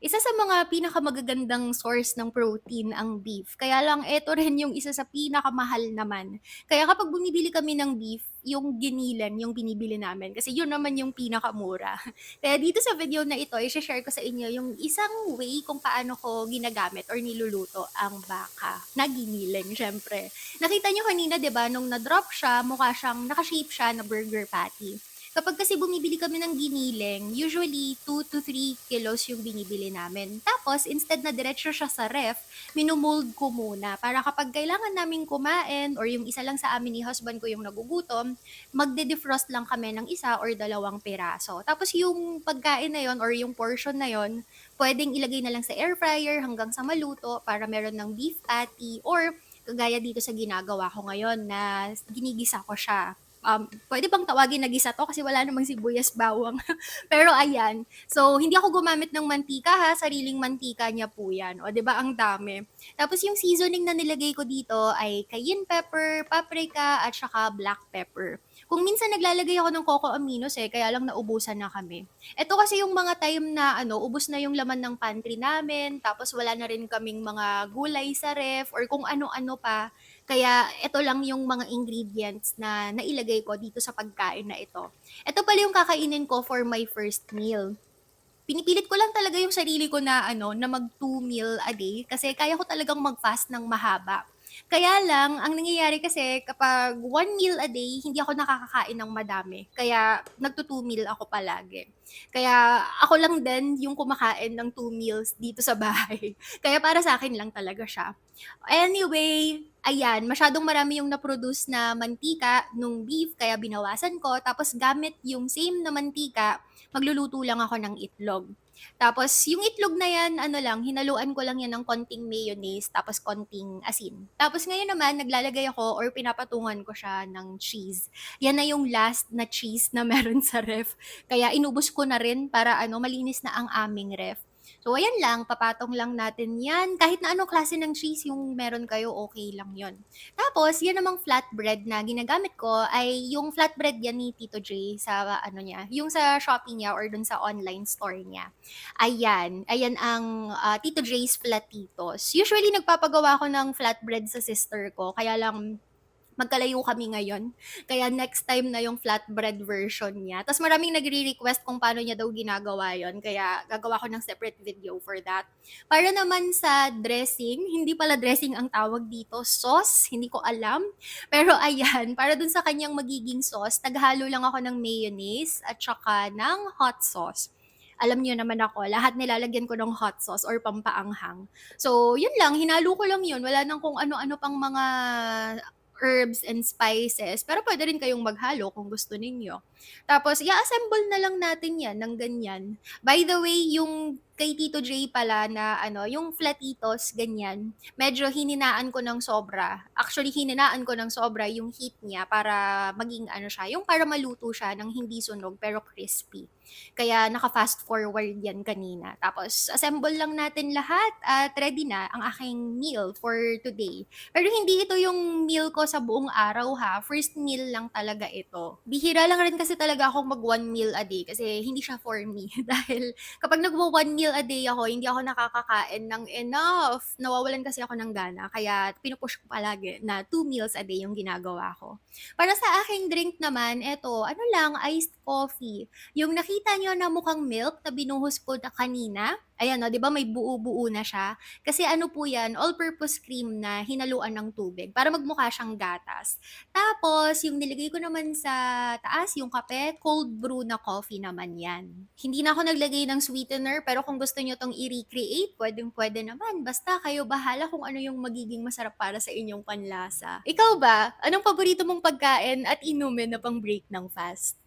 Isa sa mga pinakamagagandang source ng protein ang beef. Kaya lang eto rin yung isa sa pinakamahal naman. Kaya kapag bumibili kami ng beef, yung giniling yung binibili namin kasi yun naman yung pinakamura. Kaya dito sa video na ito, i-share ko sa inyo yung isang way kung paano ko ginagamit or niluluto ang baka na giniling, syempre. Nakita nyo kanina, di ba, nung na-drop siya, mukha siyang, nakashape siya na burger patty. Kapag kasi bumibili kami ng giniling, usually 2 to 3 kilos yung binibili namin. Tapos, instead na diretso siya sa ref, minumold ko muna para kapag kailangan namin kumain or yung isa lang sa amin ni husband ko yung nagugutom, magde-defrost lang kami ng isa or dalawang piraso. Tapos yung pagkain na yon or yung portion na yon, pwedeng ilagay na lang sa air fryer hanggang sa maluto para meron ng beef patty or kagaya dito sa ginagawa ko ngayon na ginigisa ko siya. Pwede bang tawagin na gisa 'to kasi wala namang sibuyas, bawang. Pero ayan, so hindi ako gumamit ng mantika ha, sariling mantika niya po 'yan. O 'di ba ang dami. Tapos yung seasoning na nilagay ko dito ay cayenne pepper, paprika at saka black pepper. Kung minsan naglalagay ako ng coco aminos kaya lang naubusan na kami. Ito kasi yung mga time na ubos na yung laman ng pantry namin, tapos wala na rin kaming mga gulay sa ref or kung ano-ano pa. Kaya ito lang yung mga ingredients na nailagay ko dito sa pagkain na ito. Ito pala yung kakainin ko for my first meal. Pinipilit ko lang talaga yung sarili ko na na mag 2 meal a day kasi kaya ko talagang mag-fast ng mahaba. Kaya lang, ang nangyayari kasi kapag 1 meal a day, hindi ako nakakakain ng madami. Kaya nagto 2 meal ako palagi. Kaya ako lang din yung kumakain ng 2 meals dito sa bahay. Kaya para sa akin lang talaga siya. Anyway, ayan, masyadong marami yung na-produce na mantika nung beef kaya binawasan ko. Tapos gamit yung same na mantika, magluluto lang ako ng itlog. Tapos yung itlog na yan, hinaluan ko lang yan ng konting mayonnaise tapos konting asin. Tapos ngayon naman, naglalagay ako or pinapatungan ko siya ng cheese. Yan na yung last na cheese na meron sa ref. Kaya inubos ko na rin para malinis na ang aming ref. So, ayan lang, papatong lang natin yan. Kahit na anong klase ng cheese yung meron kayo, okay lang yon. Tapos, yan namang flatbread na ginagamit ko ay yung flatbread yan ni Tito J sa niya, yung sa Shopee niya or dun sa online store niya. Ayan, ayan ang Tito J's Flatitos. Usually, nagpapagawa ko ng flatbread sa sister ko, kaya lang magkalayo kami ngayon. Kaya next time na yung flatbread version niya. Tapos maraming nagre-request kung paano niya daw ginagawa yon. Kaya gagawa ko ng separate video for that. Para naman sa dressing, hindi pala dressing ang tawag dito, sauce. Hindi ko alam. Pero ayan, para dun sa kanyang magiging sauce, naghalo lang ako ng mayonnaise at saka ng hot sauce. Alam niyo naman ako, lahat nilalagyan ko ng hot sauce or pampaanghang. So, yun lang, hinalo ko lang yun. Wala nang kung ano-ano pang mga herbs and spices. Pero pwede rin kayong maghalo kung gusto ninyo. Tapos, i-assemble na lang natin yan ng ganyan. By the way, yung kay Tito J pala na yung flatitos, ganyan, medyo hininaan ko ng sobra. Actually, hininaan ko ng sobra yung heat niya para maging siya, yung para maluto siya ng hindi sunog pero crispy. Kaya naka-fast forward yan kanina. Tapos, assemble lang natin lahat at ready na ang aking meal for today. Pero hindi ito yung meal ko sa buong araw ha. First meal lang talaga ito. Bihira lang rin kasi talaga akong mag 1 meal a day kasi hindi siya for me. Dahil kapag nagwa 1 meal a day ako, hindi ako nakakakain ng enough. Nawawalan kasi ako ng gana. Kaya pinupush ko palagi na 2 meals a day yung ginagawa ko. Para sa aking drink naman, eto, iced coffee. Yung nakita nyo na mukhang milk na binuhos ko na kanina, ayan, 'di ba may buo-buo na siya? Kasi ano po 'yan, all-purpose cream na hinaluan ng tubig para magmukha siyang gatas. Tapos yung nilagay ko naman sa taas, yung kape, cold brew na coffee naman 'yan. Hindi na ako naglagay ng sweetener, pero kung gusto niyo 'tong i-recreate, puwedeng-puwede naman. Basta kayo bahala kung ano yung magiging masarap para sa inyong panlasa. Ikaw ba, anong paborito mong pagkain at inumin na pang-break ng fast?